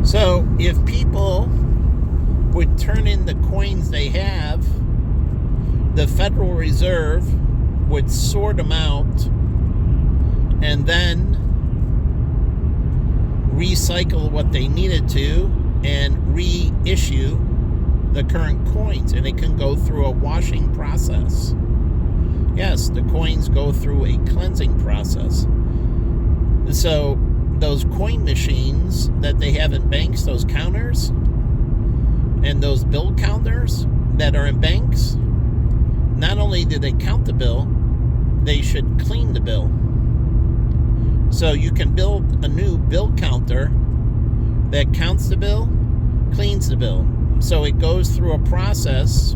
So if people would turn in the coins they have, the Federal Reserve would sort them out and then recycle what they needed to and reissue the current coins, and it can go through a washing process. Yes, the coins go through a cleansing process. So those coin machines that they have in banks, those counters and those bill counters that are in banks, not only do they count the bill, they should clean the bill. So you can build a new bill counter that counts the bill, cleans the bill. So it goes through a process.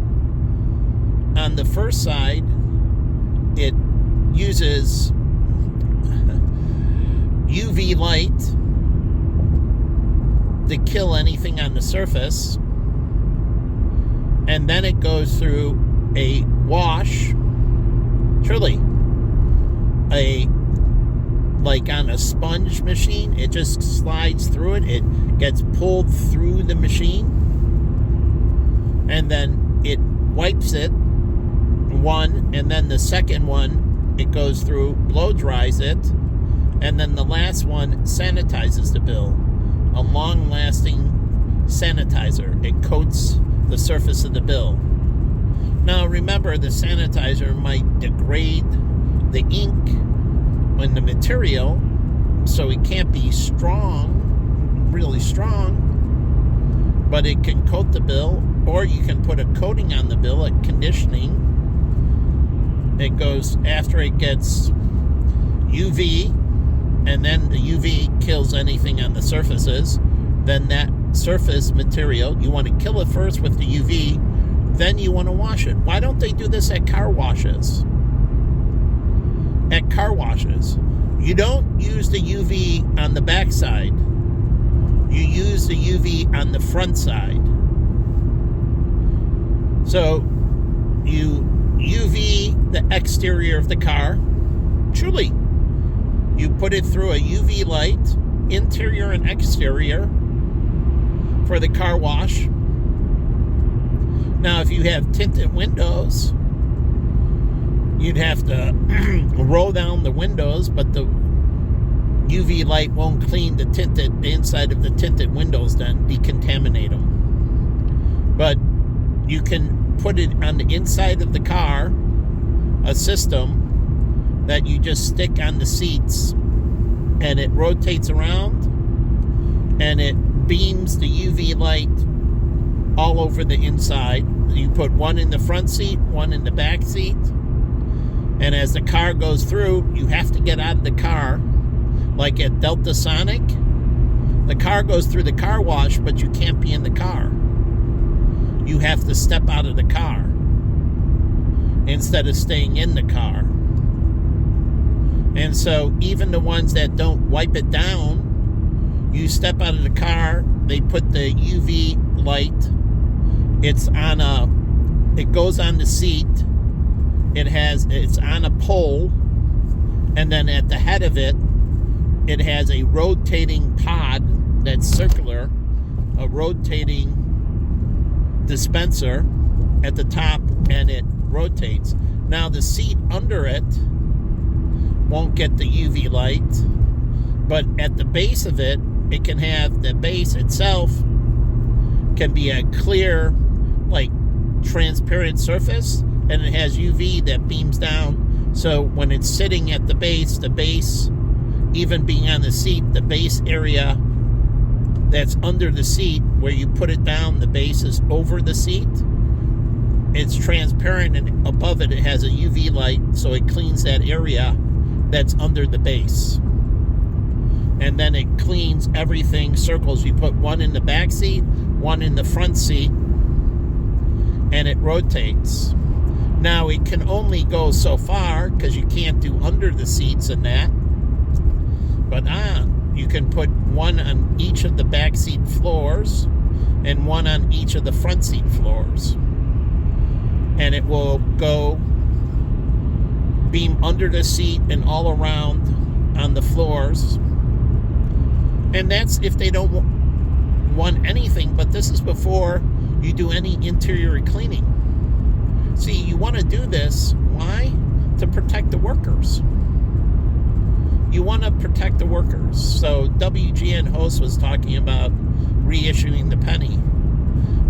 On the first side, it uses UV light to kill anything on the surface. And then it goes through a wash, truly, like on a sponge machine. It just slides through it. It gets pulled through the machine. And then it wipes it, one, and then the second one, it goes through, blow dries it, and then the last one sanitizes the bill. A long-lasting sanitizer. It coats the surface of the bill. Now remember, the sanitizer might degrade the ink in the material, so it can't be strong, really strong, but it can coat the bill, or you can put a coating on the bill, a conditioning. It goes after it gets UV, and then the UV kills anything on the surfaces. Then that surface material, you want to kill it first with the UV, then you want to wash it. Why don't they do this at car washes? At car washes, you don't use the UV on the back side. You use the UV on the front side. So you UV the exterior of the car. Truly, you put it through a UV light, interior and exterior, for the car wash. Now, if you have tinted windows, you'd have to roll down the windows, but the UV light won't clean the inside of the tinted windows, then decontaminate them. But you can put it on the inside of the car, a system that you just stick on the seats, and it rotates around, and it beams the UV light all over the inside. You put one in the front seat, one in the back seat, and as the car goes through, you have to get out of the car. Like at Delta Sonic, the car goes through the car wash, but you can't be in the car. You have to step out of the car instead of staying in the car. And so even the ones that don't wipe it down, you step out of the car, they put the UV light, it goes on the seat, it's on a pole, and then at the head of it, it has a rotating pod that's circular, a rotating dispenser at the top, and it rotates. Now the seat under it won't get the UV light, but at the base of it, it can have, the base itself can be a clear, like transparent surface, and it has UV that beams down. So when it's sitting at the base, even being on the seat, the base area that's under the seat, where you put it down, the base is over the seat. It's transparent, and above it, it has a UV light, so it cleans that area that's under the base. And then it cleans everything, circles. You put one in the back seat, one in the front seat, and it rotates. Now, it can only go so far, because you can't do under the seats and that. But you can put one on each of the back seat floors and one on each of the front seat floors. And it will go beam under the seat and all around on the floors. And that's if they don't want anything, but this is before you do any interior cleaning. See, you want to do this. Why? To protect the workers. You want to protect the workers. So WGN host was talking about reissuing the penny.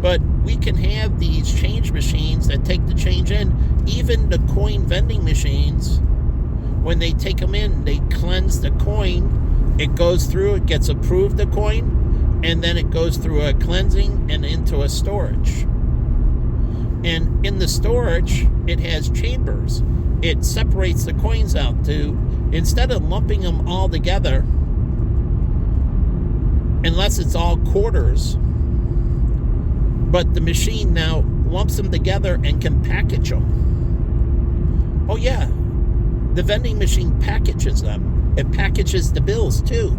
But we can have these change machines that take the change in. Even the coin vending machines, when they take them in, they cleanse the coin. It goes through, it gets approved, the coin, and then it goes through a cleansing and into a storage. And in the storage, it has chambers. It separates the coins out to, instead of lumping them all together, unless it's all quarters, but the machine now lumps them together and can package them. Oh yeah, the vending machine packages them. It packages the bills too.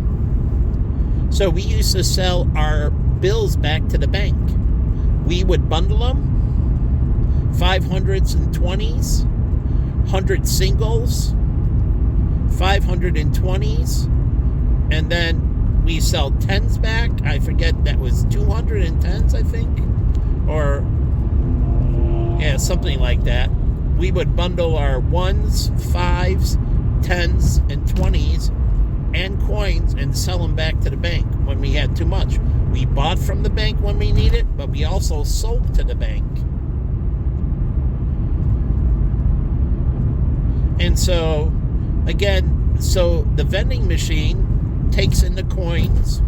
So we used to sell our bills back to the bank. We would bundle them, 500s and 20s, 100 singles, 520s, and then we sell 10s back. I forget, that was 210s, I think, or yeah, something like that. We would bundle our 1s, 5s, 10s, and 20s and coins and sell them back to the bank when we had too much. We bought from the bank when we need it, but we also sold to the bank. And so, again, so the vending machine takes in the coins,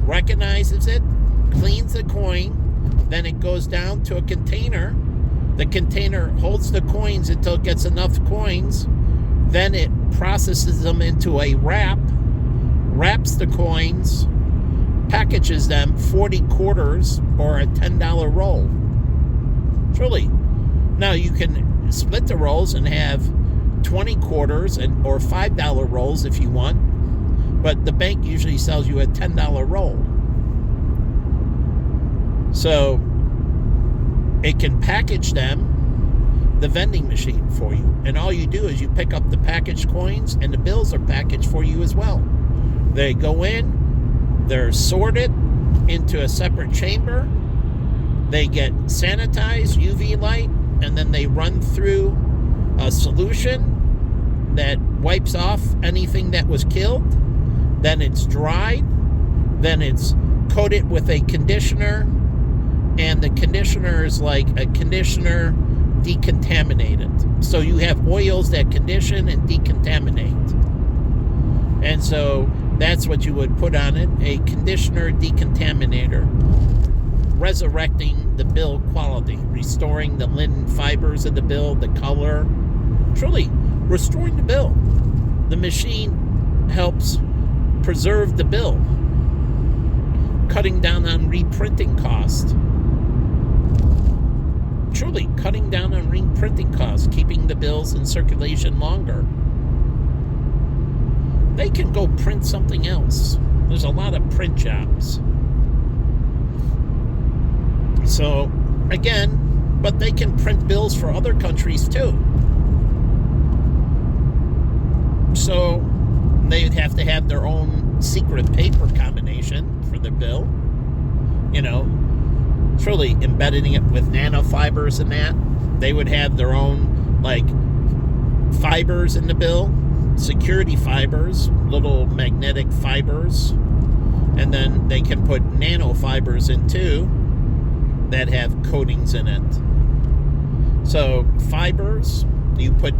recognizes it, cleans the coin, then it goes down to a container. The container holds the coins until it gets enough coins. Then it processes them into a wrap, wraps the coins, packages them, 40 quarters or a $10 roll. Truly. Now you can split the rolls and have 20 quarters or $5 rolls if you want, but the bank usually sells you a $10 roll. So it can package them, the vending machine, for you, and all you do is you pick up the packaged coins, and the bills are packaged for you as well. They go in, they're sorted into a separate chamber, they get sanitized, UV light, and then they run through a solution that wipes off anything that was killed. Then it's dried. Then it's coated with a conditioner. And the conditioner is like a conditioner decontaminated. So you have oils that condition and decontaminate. And so that's what you would put on it, a conditioner decontaminator, resurrecting the bill quality, restoring the linen fibers of the bill, the color, truly restoring the bill. The machine helps preserve the bill, cutting down on reprinting costs. Truly cutting down on reprinting costs, keeping the bills in circulation longer. They can go print something else. There's a lot of print jobs. So, again, but they can print bills for other countries too. So they'd have to have their own secret paper combination for the bill. You know, truly embedding it with nanofibers and that. They would have their own, like, fibers in the bill, security fibers, little magnetic fibers, and then they can put nanofibers in too that have coatings in it. So fibers, you put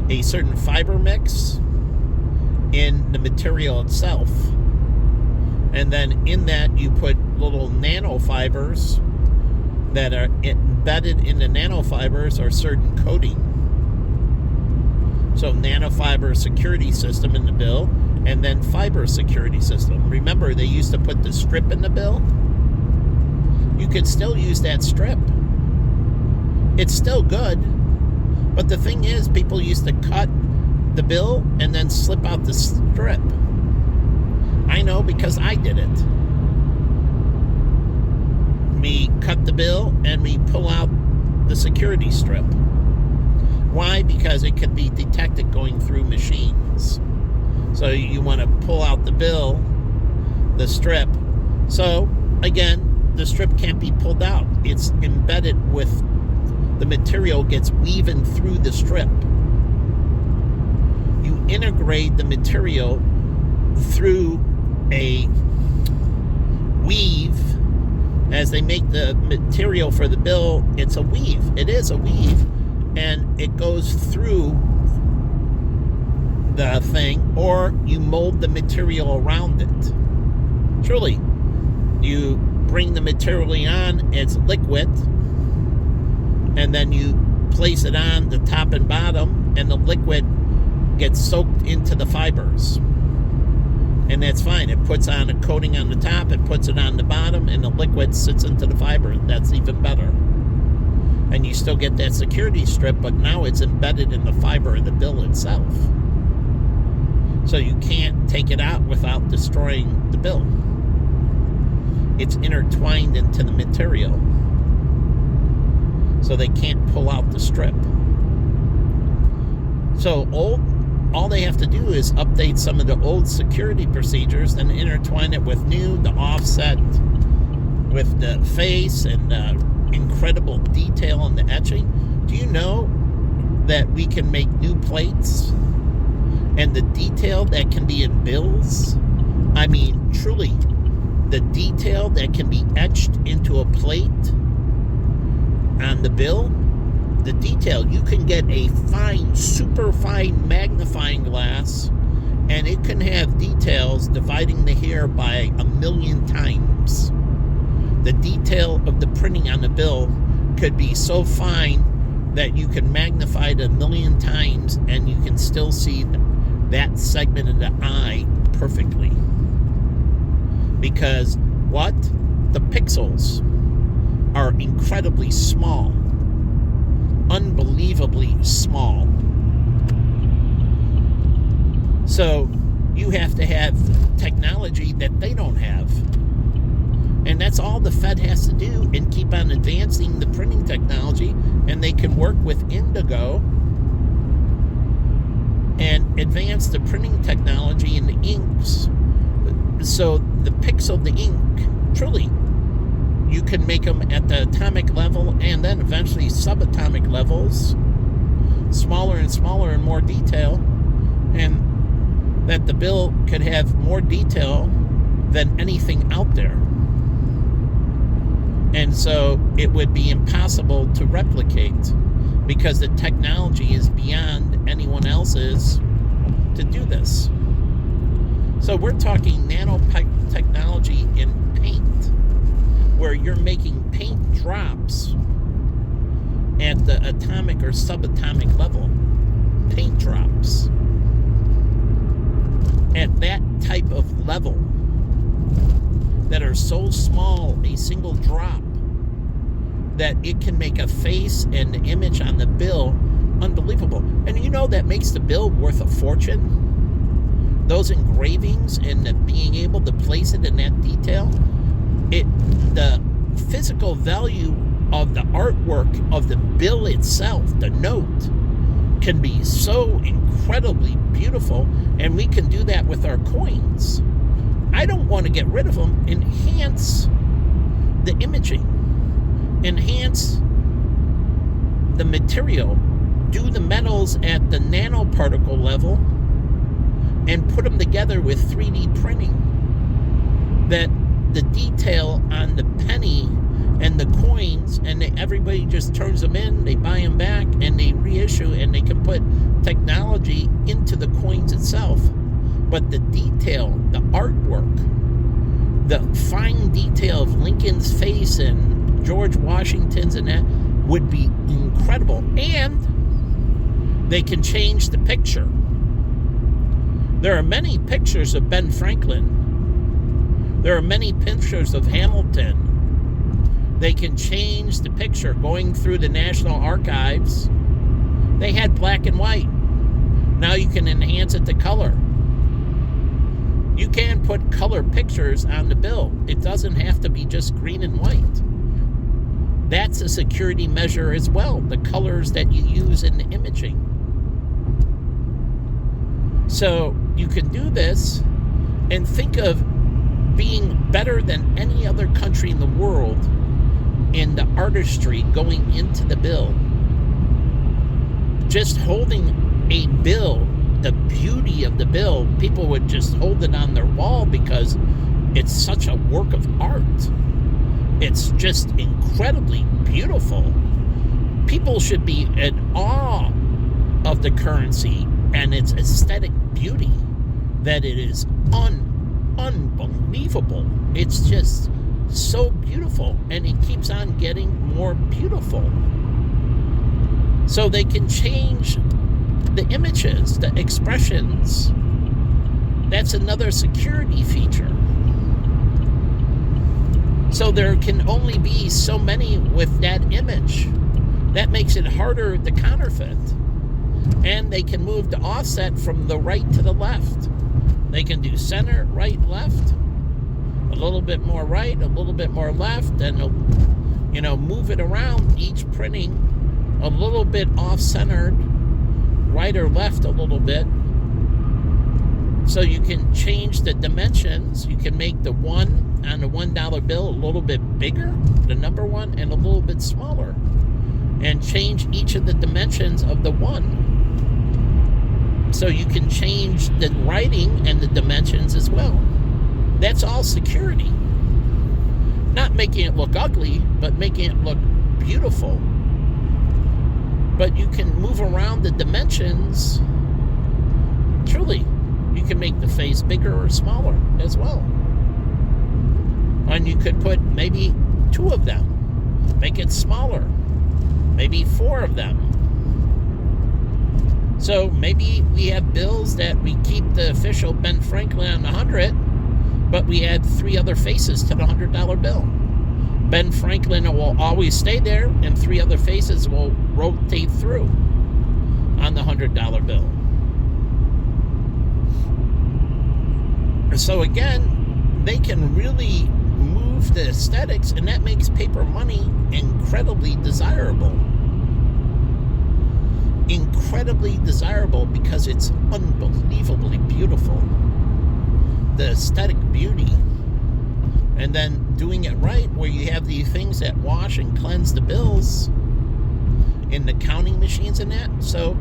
a certain fiber mix in the material itself, and then in that you put little nanofibers that are embedded in the nanofibers are certain coating. So nanofiber security system in the bill, and then fiber security system. Remember, they used to put the strip in the bill. You could still use that strip. It's still good, but the thing is, people used to cut the bill and then slip out the strip. I know because I did it. We cut the bill and we pull out the security strip. Why? Because it could be detected going through machines. So you want to pull out the bill, the strip. So again, the strip can't be pulled out. It's embedded with the material, gets woven through the strip. You integrate the material through a weave. As they make the material for the bill, it's a weave. It is a weave, and it goes through the thing, or you mold the material around it. Truly, you bring the material on, it's liquid, and then you place it on the top and bottom, and the liquid gets soaked into the fibers. And that's fine. It puts on a coating on the top, it puts it on the bottom, and the liquid sits into the fiber. That's even better. And you still get that security strip, but now it's embedded in the fiber of the bill itself. So you can't take it out without destroying the bill. It's intertwined into the material. So they can't pull out the strip. So all they have to do is update some of the old security procedures and intertwine it with new, the offset with the face and incredible detail in the etching. Do you know that we can make new plates? And the detail that can be in bills, I mean, truly, the detail that can be etched into a plate on the bill, the detail, you can get a fine, super fine magnifying glass, and it can have details dividing the hair by 1,000,000 times. The detail of the printing on the bill could be so fine that you can magnify it 1,000,000 times and you can still see that segment of the eye perfectly. Because what? The pixels are incredibly small. Unbelievably small. So you have to have technology that they don't have. And that's all the Fed has to do, and keep on advancing the printing technology, and they can work with Indigo and advance the printing technology in the inks. So the pixel, the ink, truly, you can make them at the atomic level and then eventually subatomic levels, smaller and smaller and more detail, and that the bill could have more detail than anything out there. And so it would be impossible to replicate because the technology is beyond anyone else's to do this. So we're talking nanotechnology in paint, where you're making paint drops at the atomic or subatomic level. Paint drops. At that type of level that are so small, a single drop, that it can make a face and the image on the bill unbelievable. And you know that makes the bill worth a fortune. Those engravings and the being able to place it in that detail, the physical value of the artwork of the bill itself, the note, can be so incredibly beautiful, and we can do that with our coins. I don't want to get rid of them. Enhance the imaging. Enhance the material. Do the metals at the nanoparticle level and put them together with 3D printing. That the detail on the penny and the coins, and everybody just turns them in, they buy them back, and they reissue, and they can put technology into the coins itself. But the detail, the artwork, the fine detail of Lincoln's face and George Washington's and that would be incredible. And they can change the picture. There are many pictures of Ben Franklin. There are many pictures of Hamilton. They can change the picture. Going through the National Archives, they had black and white. Now you can enhance it to color. You can put color pictures on the bill. It doesn't have to be just green and white. That's a security measure as well, the colors that you use in the imaging. So you can do this and think of being better than any other country in the world in the artistry going into the bill. Just holding a bill, the beauty of the bill, people would just hold it on their wall because it's such a work of art. It's just incredibly beautiful. People should be in awe of the currency and its aesthetic beauty, that it is unbelievable. It's just so beautiful, and it keeps on getting more beautiful. So they can change the images, the expressions. That's another security feature. So there can only be so many with that image. That makes it harder to counterfeit. And they can move the offset from the right to the left. They can do center, right, left, a little bit more right, a little bit more left, and move it around, each printing a little bit off-centered, right or left a little bit. So you can change the dimensions. You can make the one on the $1 bill a little bit bigger, the number one, and a little bit smaller, and change each of the dimensions of the one. So you can change the writing and the dimensions as well. That's all security. Not making it look ugly, but making it look beautiful. But you can move around the dimensions. Truly, you can make the face bigger or smaller as well. And you could put maybe 2 of them. Make it smaller. Maybe 4 of them. So maybe we have bills that we keep the official Ben Franklin on the 100, but we add 3 other faces to the $100 bill. Ben Franklin will always stay there, and 3 other faces will rotate through on the $100 bill. So again, they can really move the aesthetics, and that makes paper money incredibly desirable. Incredibly desirable because it's unbelievably beautiful. The aesthetic beauty. And then doing it right, where you have the things that wash and cleanse the bills in the counting machines and that. So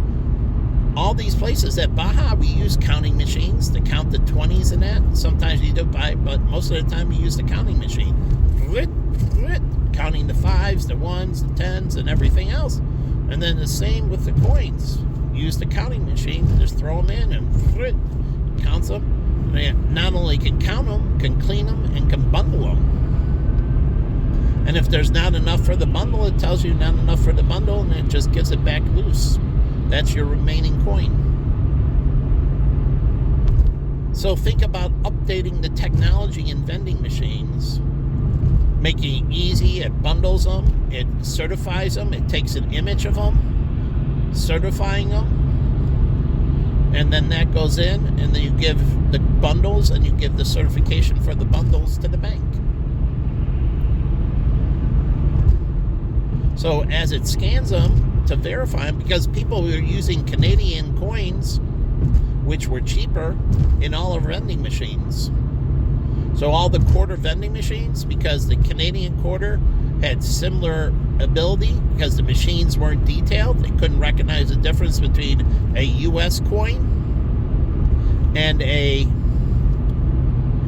all these places at Baja, we use counting machines to count the 20s and that. Sometimes you do but most of the time we use the counting machine. Counting the 5s, the 1s, the 10s, and everything else. And then the same with the coins. Use the counting machine, just throw them in and counts them. And not only can count them, can clean them, and can bundle them. And if there's not enough for the bundle, it tells you not enough for the bundle, and it just gives it back loose. That's your remaining coin. So think about updating the technology in vending machines, making it easy. It bundles them, it certifies them, it takes an image of them, certifying them, and then that goes in, and then you give the bundles, and you give the certification for the bundles to the bank. So as it scans them to verify them, because people were using Canadian coins, which were cheaper, in all of vending machines. So all the quarter vending machines, because the Canadian quarter had similar ability, because the machines weren't detailed, they couldn't recognize the difference between a U.S. coin and a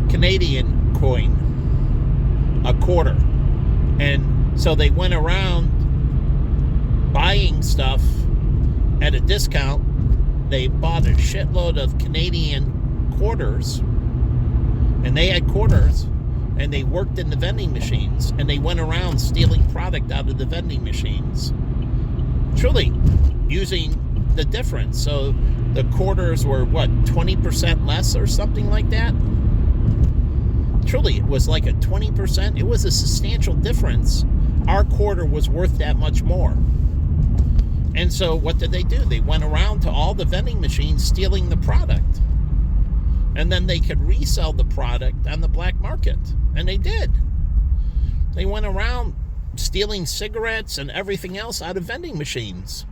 Canadian coin, a quarter. And so they went around buying stuff at a discount. They bought a shitload of Canadian quarters, and they had quarters, and they worked in the vending machines, and they went around stealing product out of the vending machines. Truly, using the difference. So the quarters were, 20% less or something like that? Truly, it was like a 20%. It was a substantial difference. Our quarter was worth that much more. And so what did they do? They went around to all the vending machines stealing the product. And then they could resell the product on the black market. And they did. They went around stealing cigarettes and everything else out of vending machines,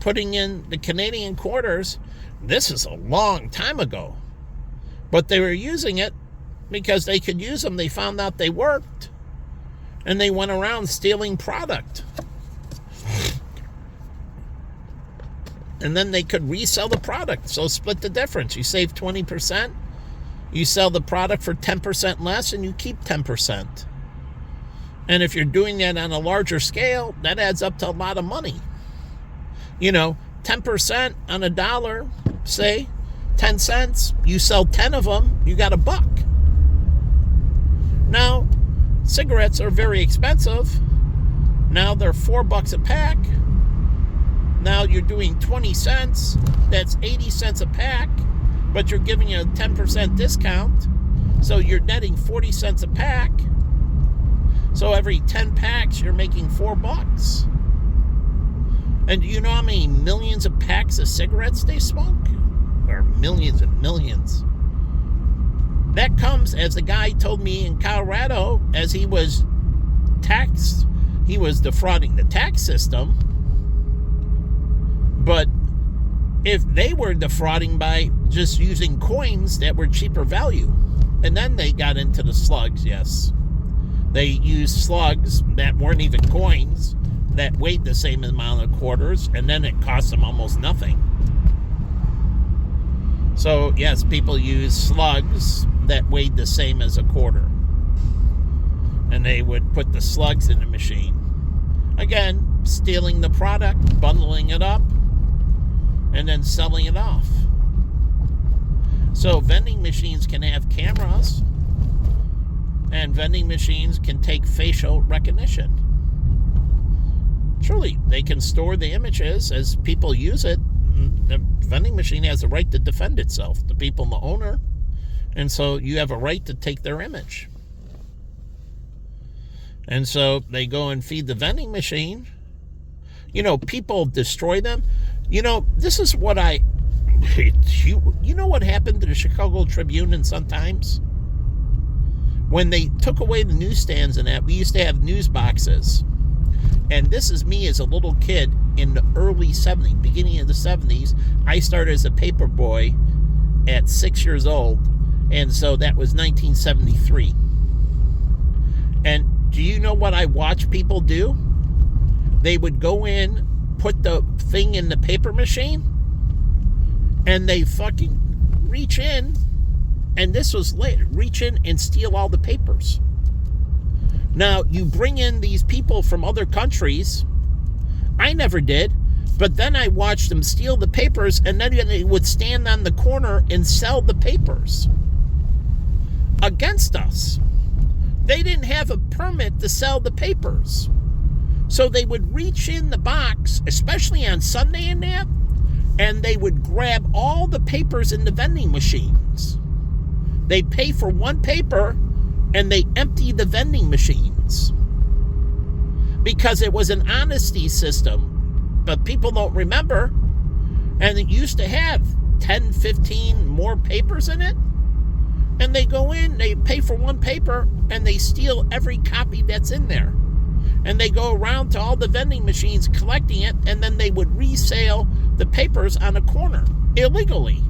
putting in the Canadian quarters. This is a long time ago. But they were using it because they could use them. They found out they worked, and they went around stealing product. And then they could resell the product. So split the difference. You save 20%. You sell the product for 10% less, and you keep 10%. And if you're doing that on a larger scale, that adds up to a lot of money. 10% on $1, say, 10 cents. You sell 10 of them, you got $1. Now, cigarettes are very expensive. Now they're $4 a pack. Now you're doing 20 cents. That's 80 cents a pack, but you're giving you a 10% discount. So you're netting 40 cents a pack. So every 10 packs, you're making $4. And do you know how many millions of packs of cigarettes they smoke? Or millions and millions. That comes, as the guy told me in Colorado, as he was taxed, he was defrauding the tax system. But if they were defrauding by just using coins that were cheaper value, and then they got into the slugs, yes. They used slugs that weren't even coins, that weighed the same amount of quarters, and then it cost them almost nothing. So, yes, people use slugs that weighed the same as a quarter. And they would put the slugs in the machine. Again, stealing the product, bundling it up, and then selling it off. So vending machines can have cameras, and vending machines can take facial recognition. Truly, they can store the images as people use it. The vending machine has a right to defend itself, the people and the owner, and so you have a right to take their image. And so they go and feed the vending machine. People destroy them. This is what you know what happened to the Chicago Tribune and Sun-Times? When they took away the newsstands and that, we used to have news boxes. And this is me as a little kid in the early 70s, beginning of the 70s. I started as a paper boy at 6 years old. And so that was 1973. And do you know what I watched people do? They would go in, put the thing in the paper machine, and they fucking reach in, and this was later, reach in and steal all the papers. Now, you bring in these people from other countries. I never did, but then I watched them steal the papers, and then they would stand on the corner and sell the papers against us. They didn't have a permit to sell the papers. So they would reach in the box, especially on Sunday and that, and they would grab all the papers in the vending machines. They'd pay for one paper, and they empty the vending machines. Because it was an honesty system. But people don't remember. And it used to have 10, 15 more papers in it. And they go in, they pay for one paper, and they steal every copy that's in there. And they go around to all the vending machines collecting it, and then they would resell the papers on a corner illegally.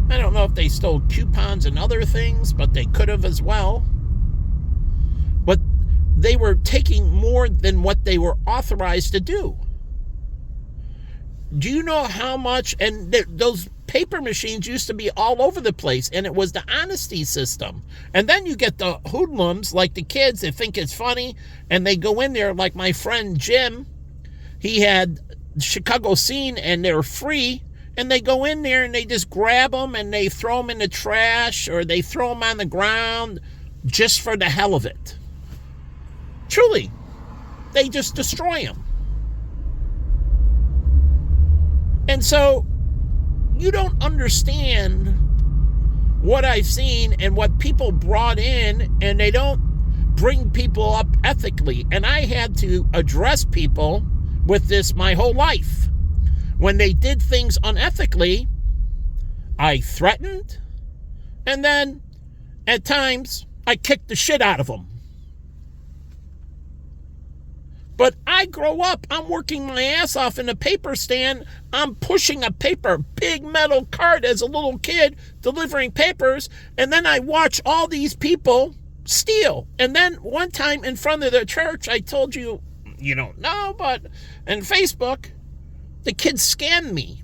I don't know if they stole coupons and other things, but they could have as well. But they were taking more than what they were authorized to do. Do you know how much? And those paper machines used to be all over the place, and it was the honesty system. And then you get the hoodlums, like the kids that think it's funny, and they go in there, like my friend Jim. He had Chicago Scene, and they're free. And they go in there and they just grab them and they throw them in the trash, or they throw them on the ground just for the hell of it. Truly, they just destroy them. And so you don't understand what I've seen and what people brought in, and they don't bring people up ethically. And I had to address people with this my whole life. When they did things unethically, I threatened, and then, at times, I kicked the shit out of them. But I grow up, I'm working my ass off in a paper stand. I'm pushing a big metal cart as a little kid, delivering papers. And then I watch all these people steal. And then one time in front of the church, I told you, you don't know, but on Facebook, the kids scanned me.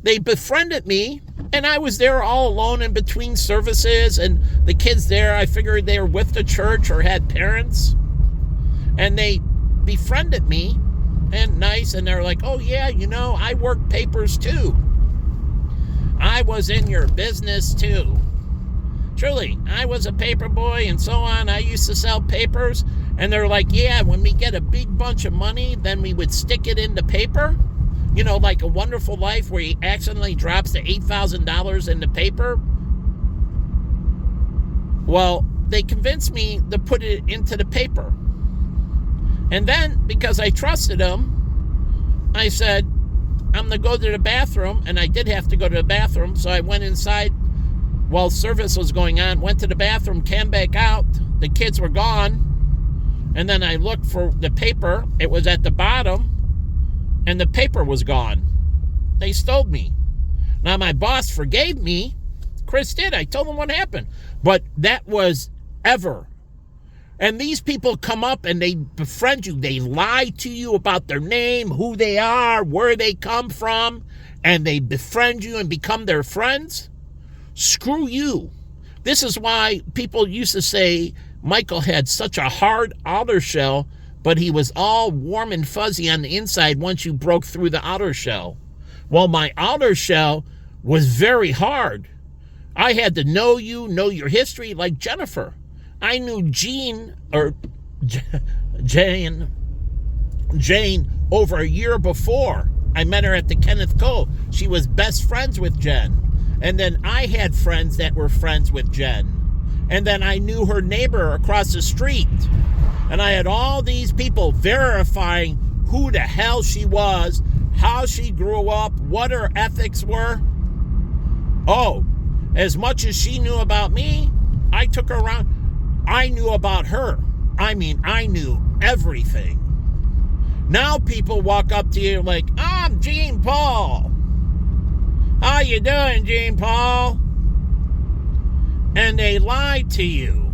They befriended me, and I was there all alone in between services. And the kids there, I figured they were with the church or had parents. And they befriended me, and nice, and they're like, oh yeah, I work papers too. I was in your business too. Truly, I was a paper boy and so on. I used to sell papers, and they're like, yeah, when we get a big bunch of money, then we would stick it into paper. Like A Wonderful Life, where he accidentally drops the $8,000 into paper. Well, they convinced me to put it into the paper. And then, because I trusted him, I said, I'm going to go to the bathroom. And I did have to go to the bathroom. So I went inside while service was going on, went to the bathroom, came back out. The kids were gone. And then I looked for the paper. It was at the bottom. And the paper was gone. They stole me. Now, my boss forgave me. Chris did. I told him what happened. But that was ever. And these people come up and they befriend you. They lie to you about their name, who they are, where they come from, and they befriend you and become their friends. Screw you. This is why people used to say Michael had such a hard outer shell, but he was all warm and fuzzy on the inside once you broke through the outer shell. Well, my outer shell was very hard. I had to know you, know your history, like Jennifer. I knew Jane over a year before. I met her at the Kenneth Cole. She was best friends with Jen. And then I had friends that were friends with Jen. And then I knew her neighbor across the street. And I had all these people verifying who the hell she was, how she grew up, what her ethics were. Oh, as much as she knew about me, I took her around. I knew about her. I mean, I knew everything. Now people walk up to you like, I'm Gene Paul. How you doing, Gene Paul? And they lie to you.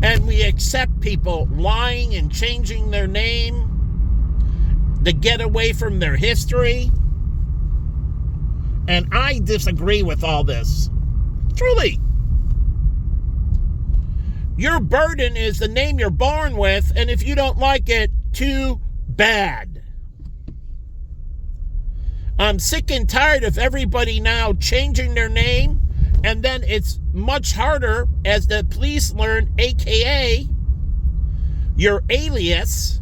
And we accept people lying and changing their name to get away from their history. And I disagree with all this. Truly. Your burden is the name you're born with, and if you don't like it, too bad. I'm sick and tired of everybody now changing their name, and then it's much harder, as the police learn, aka your alias,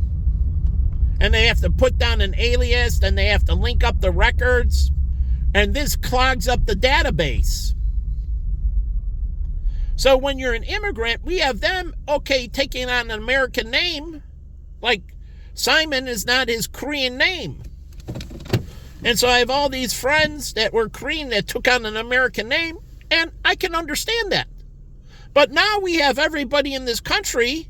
and they have to put down an alias, then they have to link up the records, and this clogs up the database. So when you're an immigrant, we have them, okay, taking on an American name. Like Simon is not his Korean name. And so I have all these friends that were Korean that took on an American name, and I can understand that. But now we have everybody in this country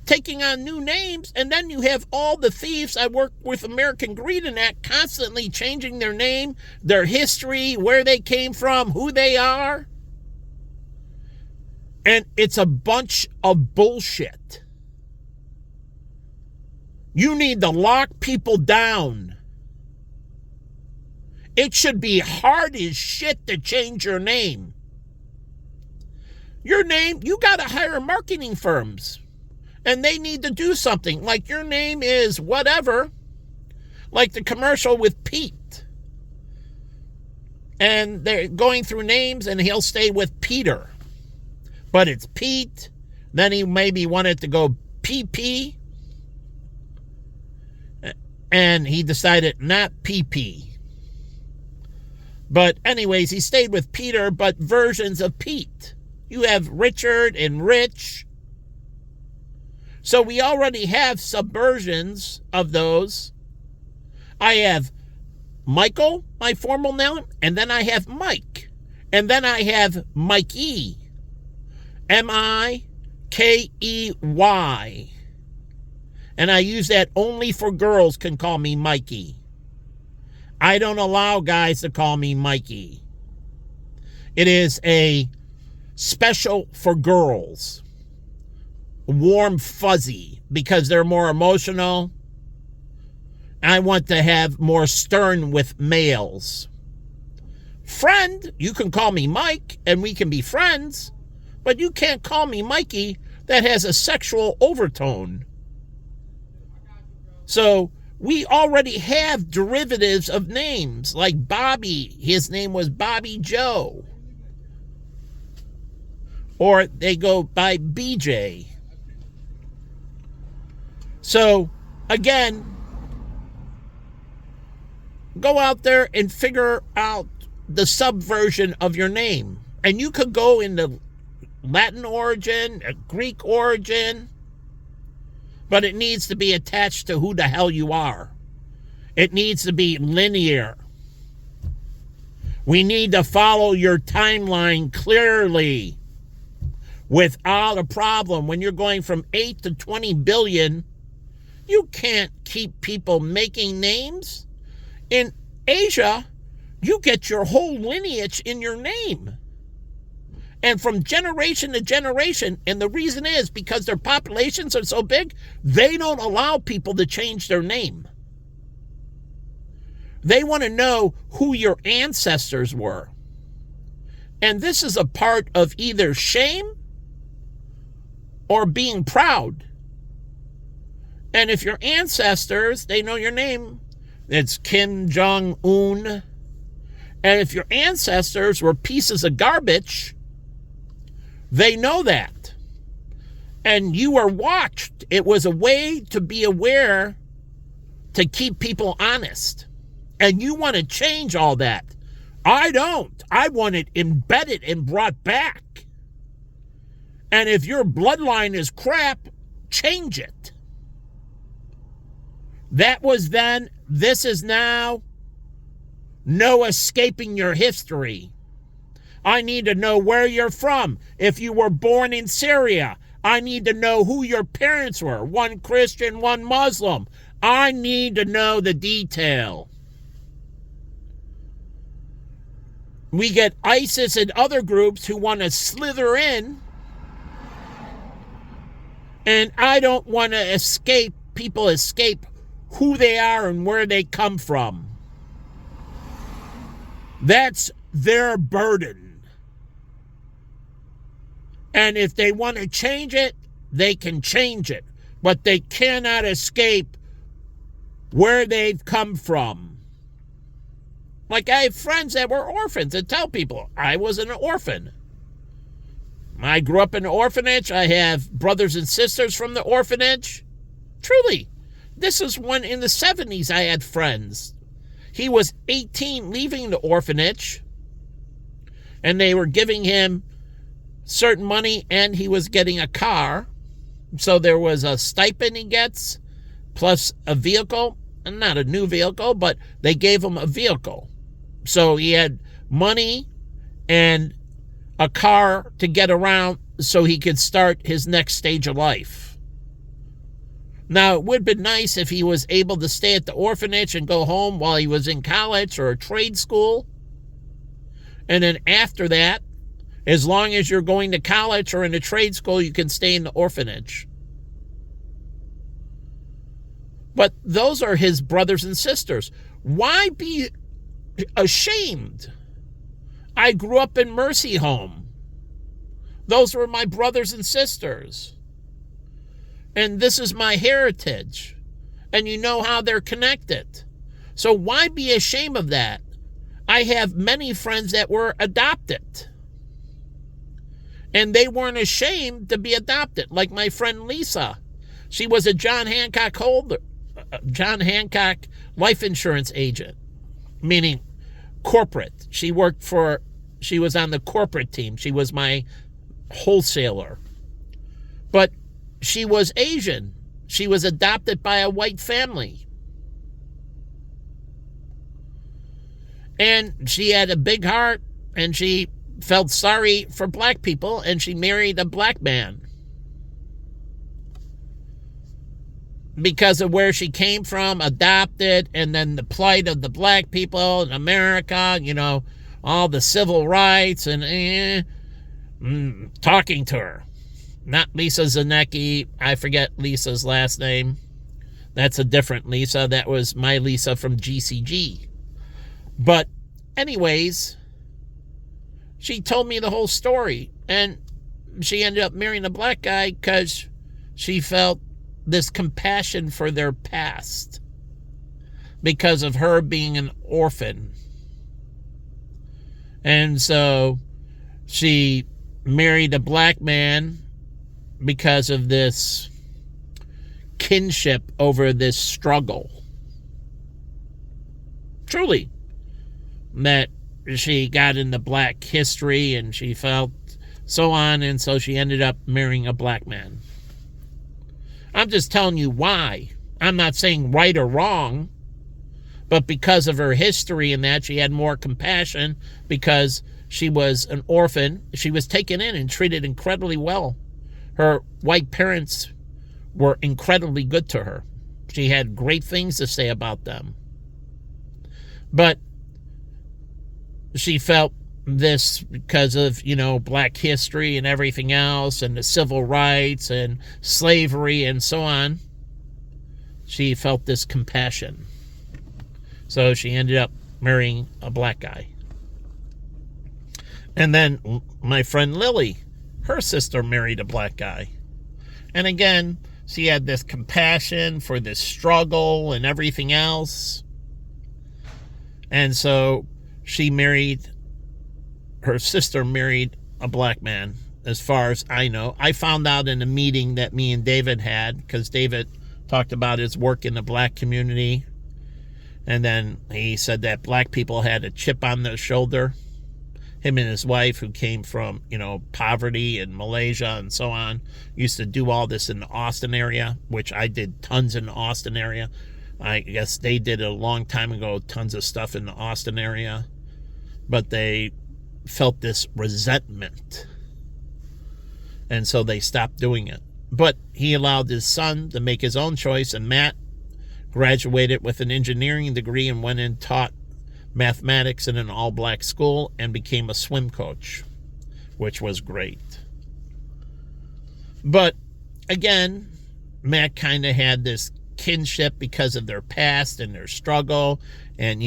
taking on new names, and then you have all the thieves. I work with American Greed and that constantly changing their name, their history, where they came from, who they are. And it's a bunch of bullshit. You need to lock people down. It should be hard as shit to change your name. Your name, you got to hire marketing firms. And they need to do something. Like your name is whatever. Like the commercial with Pete. And they're going through names and he'll stay with Peter. But it's Pete. Then he maybe wanted to go PP. And he decided not PP. But anyways, he stayed with Peter, but versions of Pete. You have Richard and Rich. So we already have subversions of those. I have Michael, my formal name, and then I have Mike. And then I have Mikey. Mikey. And I use that only for girls can call me Mikey. I don't allow guys to call me Mikey. It is a special for girls. Warm fuzzy, because they're more emotional. I want to have more stern with males. Friend, you can call me Mike and we can be friends, but you can't call me Mikey. That has a sexual overtone. So we already have derivatives of names, like Bobby. His name was Bobby Joe. Or they go by BJ. So, again, go out there and figure out the subversion of your name. And you could go into Latin origin, Greek origin, but it needs to be attached to who the hell you are. It needs to be linear. We need to follow your timeline clearly without a problem. When you're going from 8 to 20 billion, you can't keep people making names. In Asia, you get your whole lineage in your name. And from generation to generation, and the reason is because their populations are so big, they don't allow people to change their name. They want to know who your ancestors were. And this is a part of either shame or being proud. And if your ancestors, they know your name, it's Kim Jong-un. And if your ancestors were pieces of garbage, they know that. And you were watched. It was a way to be aware, to keep people honest. And you want to change all that. I don't. I want it embedded and brought back. And if your bloodline is crap, change it. That was then. This is now. No escaping your history. I need to know where you're from. If you were born in Syria, I need to know who your parents were. One Christian, one Muslim. I need to know the detail. We get ISIS and other groups who want to slither in. And I don't want to escape. People escape who they are and where they come from. That's their burden. And if they want to change it, they can change it. But they cannot escape where they've come from. Like, I have friends that were orphans that tell people, I was an orphan. I grew up in an orphanage. I have brothers and sisters from the orphanage. Truly, this is when in the 70s I had friends. He was 18 leaving the orphanage, and they were giving him certain money, and he was getting a car. So there was a stipend he gets, plus a vehicle, and not a new vehicle, but they gave him a vehicle. So he had money and a car to get around so he could start his next stage of life. Now, it would have been nice if he was able to stay at the orphanage and go home while he was in college or a trade school. And then after that, as long as you're going to college or in a trade school, you can stay in the orphanage. But those are his brothers and sisters. Why be ashamed? I grew up in Mercy Home. Those were my brothers and sisters. And this is my heritage. And you know how they're connected. So why be ashamed of that? I have many friends that were adopted. And they weren't ashamed to be adopted. Like my friend Lisa. She was a John Hancock life insurance agent. Meaning corporate. She was on the corporate team. She was my wholesaler. But she was Asian. She was adopted by a white family. And she had a big heart, and she felt sorry for black people, and she married a black man. because of where she came from, adopted, and then the plight of the black people in America, all the civil rights, and talking to her. Not Lisa Zanecki. I forget Lisa's last name. That's a different Lisa. That was my Lisa from GCG. But anyways, she told me the whole story. And she ended up marrying a black guy because she felt this compassion for their past because of her being an orphan. And so she married a black man because of this kinship over this struggle. Truly. That she got into black history and she felt so on, and so she ended up marrying a black man. I'm just telling you why. I'm not saying right or wrong, but because of her history and that, she had more compassion because she was an orphan. She was taken in and treated incredibly well. Her white parents were incredibly good to her. She had great things to say about them. But she felt this because of, black history and everything else and the civil rights and slavery and so on. She felt this compassion. So she ended up marrying a black guy. And then my friend Lily, her sister married a black guy. And again, she had this compassion for this struggle and everything else. And so her sister married a black man, as far as I know. I found out in a meeting that me and David had, because David talked about his work in the black community. And then he said that black people had a chip on their shoulder. Him and his wife, who came from, poverty in Malaysia and so on, used to do all this in the Austin area, which I did tons in the Austin area. I guess they did a long time ago, tons of stuff in the Austin area. But they felt this resentment. And so they stopped doing it. But he allowed his son to make his own choice, and Matt graduated with an engineering degree and went and taught mathematics in an all-black school and became a swim coach, which was great. But again, Matt kind of had this kinship because of their past and their struggle, and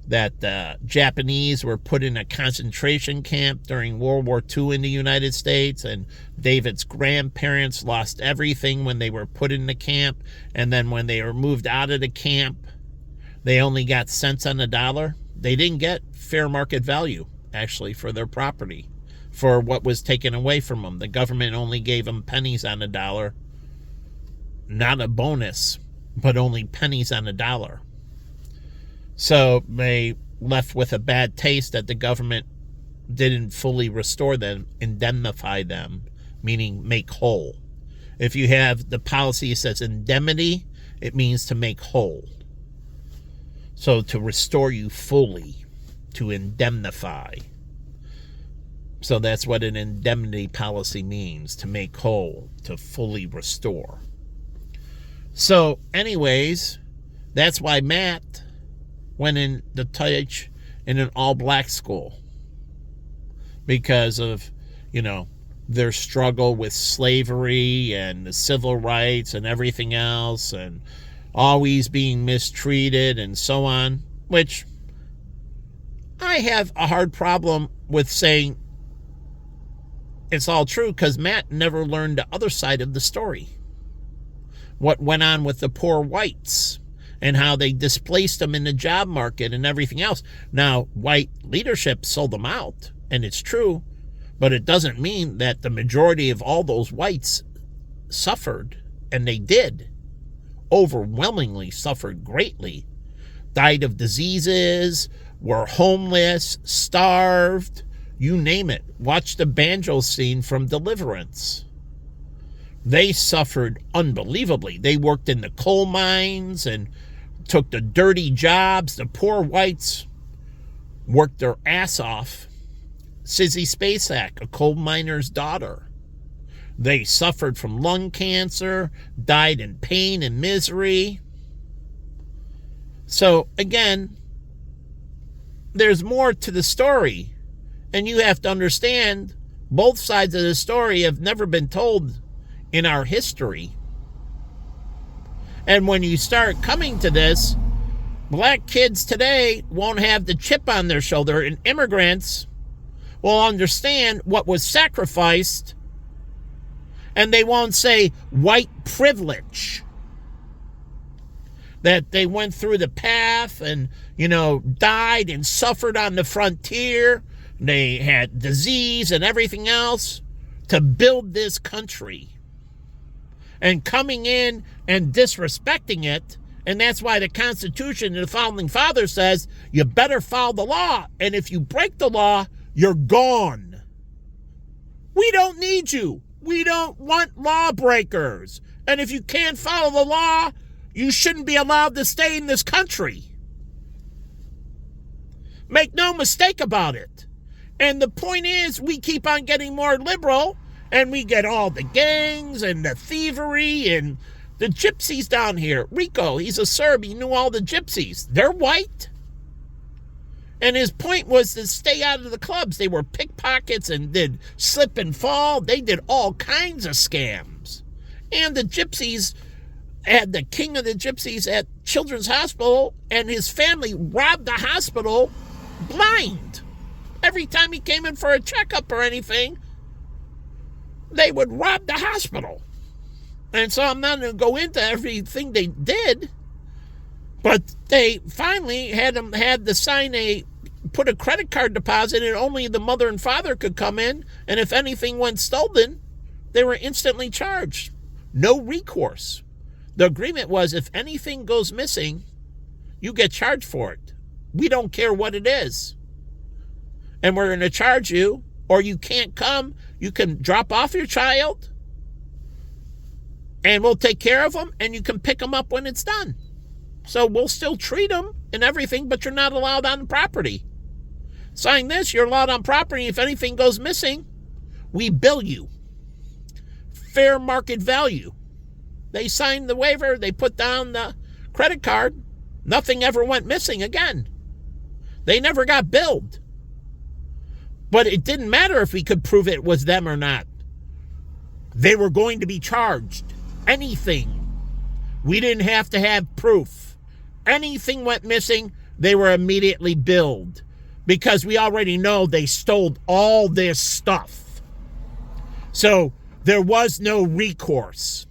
that the Japanese were put in a concentration camp during World War II in the United States, and David's grandparents lost everything when they were put in the camp, and then when they were moved out of the camp, they only got cents on the dollar. They didn't get fair market value, actually, for their property, for what was taken away from them. The government only gave them pennies on the dollar, not a bonus, but only pennies on the dollar. So they left with a bad taste that the government didn't fully restore them, indemnify them, meaning make whole. If you have the policy that says indemnity, it means to make whole. So to restore you fully, to indemnify. So that's what an indemnity policy means, to make whole, to fully restore. So anyways, that's why Matt went in the touch in an all-black school. Because of, their struggle with slavery and the civil rights and everything else, and always being mistreated and so on, which I have a hard problem with saying it's all true, because Matt never learned the other side of the story. What went on with the poor whites and how they displaced them in the job market and everything else. Now, white leadership sold them out, and it's true, but it doesn't mean that the majority of all those whites suffered, and they did. Overwhelmingly suffered greatly, died of diseases, were homeless, starved, you name it. Watch the banjo scene from Deliverance. They suffered unbelievably. They worked in the coal mines and took the dirty jobs. The poor whites worked their ass off. Sissy Spacek, a coal miner's daughter. They suffered from lung cancer, died in pain and misery. So again, there's more to the story. And you have to understand both sides of the story have never been told in our history. And when you start coming to this, black kids today won't have the chip on their shoulder, and immigrants will understand what was sacrificed, and they won't say white privilege. That they went through the path and, died and suffered on the frontier. They had disease and everything else to build this country. And coming in and disrespecting it, and that's why the Constitution and the Founding Fathers says you better follow the law, and if you break the law, you're gone. We don't need you. We don't want lawbreakers. And if you can't follow the law, you shouldn't be allowed to stay in this country. Make no mistake about it. And the point is, we keep on getting more liberal, and we get all the gangs and the thievery and the gypsies down here. Rico, he's a Serb. He knew all the gypsies. They're white. And his point was to stay out of the clubs. They were pickpockets and did slip and fall. They did all kinds of scams. And the gypsies had the king of the gypsies at Children's Hospital, and his family robbed the hospital blind. Every time he came in for a checkup or anything, they would rob the hospital. And so I'm not going to go into everything they did, but they finally had to sign put a credit card deposit, and only the mother and father could come in, and if anything went stolen, they were instantly charged. No recourse. The agreement was if anything goes missing, you get charged for it. We don't care what it is. And we're going to charge you, or you can't come. You can drop off your child, and we'll take care of them, and you can pick them up when it's done. So we'll still treat them and everything, but you're not allowed on the property. Sign this, you're allowed on property. If anything goes missing, we bill you. Fair market value. They signed the waiver, they put down the credit card. Nothing ever went missing again. They never got billed. But it didn't matter if we could prove it was them or not. They were going to be charged. Anything. We didn't have to have proof. Anything went missing, they were immediately billed. Because we already know they stole all this stuff. So there was no recourse.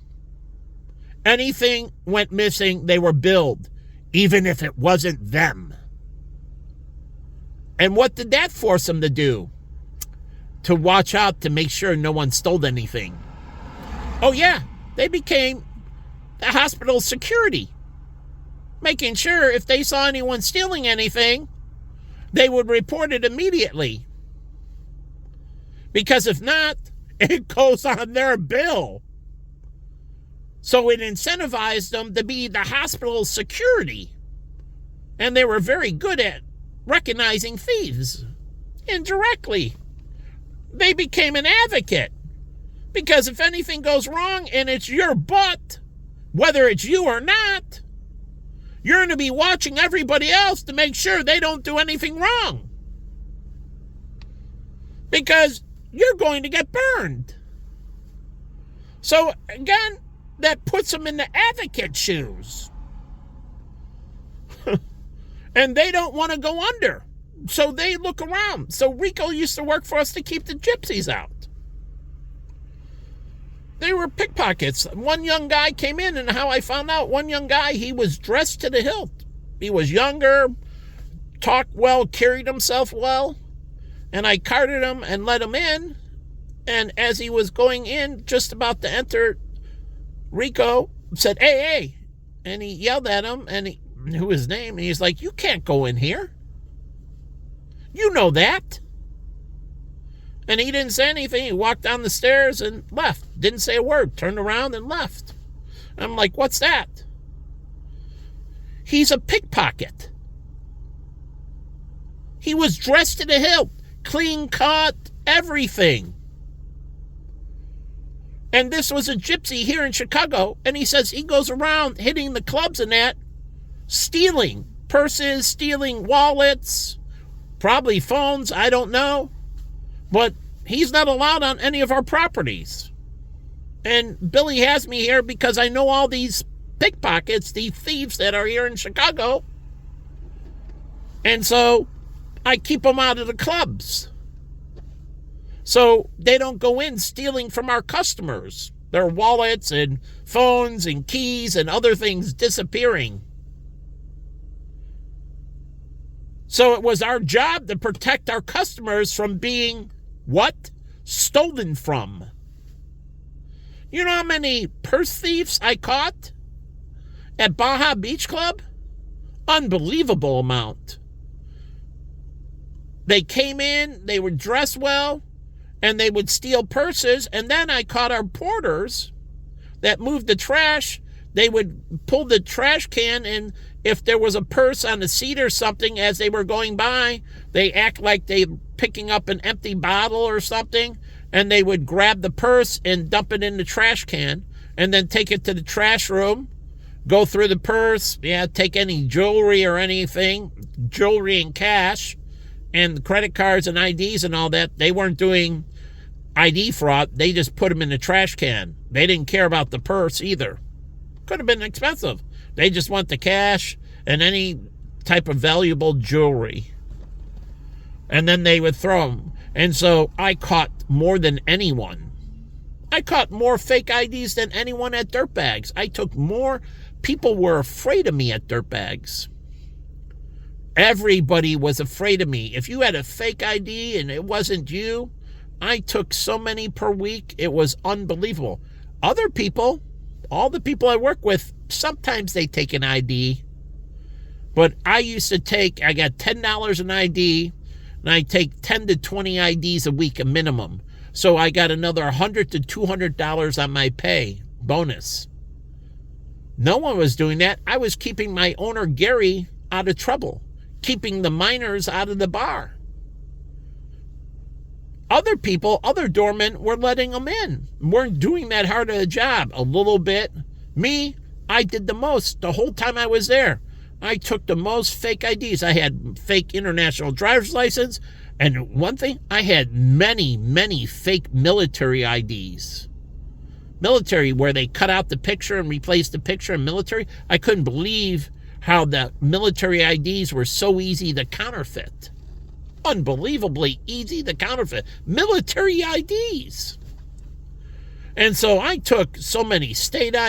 Anything went missing, they were billed. Even if it wasn't them. And what did that force them to do? To watch out to make sure no one stole anything. Oh yeah, they became the hospital security. Making sure if they saw anyone stealing anything, they would report it immediately. Because if not, it goes on their bill. So it incentivized them to be the hospital security. And they were very good at recognizing thieves indirectly. They became an advocate, because if anything goes wrong and it's your butt, whether it's you or not, you're going to be watching everybody else to make sure they don't do anything wrong, because you're going to get burned. So again, that puts them in the advocate shoes. And they don't want to go under. So they look around. So Rico used to work for us to keep the gypsies out. They were pickpockets. One young guy came in, and how I found out, one young guy, he was dressed to the hilt. He was younger, talked well, carried himself well. And I carted him and let him in. And as he was going in, just about to enter, Rico said, "Hey, hey." And he yelled at him, and he knew his name, and he's like, "You can't go in here. You know that." And he didn't say anything. He walked down the stairs and left. Didn't say a word. Turned around and left. I'm like, "What's that?" He's a pickpocket. He was dressed to the hilt. Clean cut, everything. And this was a gypsy here in Chicago. And he says he goes around hitting the clubs and that, stealing purses, stealing wallets, probably phones, I don't know. But he's not allowed on any of our properties. And Billy has me here because I know all these pickpockets, these thieves that are here in Chicago. And so I keep them out of the clubs. So they don't go in stealing from our customers. Their wallets and phones and keys and other things disappearing. So it was our job to protect our customers from being, what? Stolen from. You know how many purse thieves I caught at Baja Beach Club? Unbelievable amount. They came in, they would dress well, and they would steal purses. And then I caught our porters that moved the trash. They would pull the trash can, and if there was a purse on the seat or something as they were going by, they act like they were picking up an empty bottle or something, and they would grab the purse and dump it in the trash can, and then take it to the trash room, go through the purse, take any jewelry or anything, jewelry and cash, and credit cards and IDs and all that. They weren't doing ID fraud. They just put them in the trash can. They didn't care about the purse either. Could have been expensive. They just want the cash and any type of valuable jewelry. And then they would throw them. And so I caught more than anyone. I caught more fake IDs than anyone at Dirtbags. I took more. People were afraid of me at Dirtbags. Everybody was afraid of me. If you had a fake ID and it wasn't you, I took so many per week. It was unbelievable. Other people, all the people I work with, sometimes they take an ID. But I used to I got $10 an ID, and I take 10 to 20 IDs a week, a minimum. So I got another $100 to $200 on my pay bonus. No one was doing that. I was keeping my owner, Gary, out of trouble, keeping the minors out of the bar. Other people, other doormen, were letting them in. Weren't doing that hard of a job. A little bit. Me, I did the most the whole time I was there. I took the most fake IDs. I had fake international driver's license. And one thing, I had many, many fake military IDs. Military, where they cut out the picture and replaced the picture in military. I couldn't believe how the military IDs were so easy to counterfeit. Unbelievably easy to counterfeit. Military IDs. And so I took so many state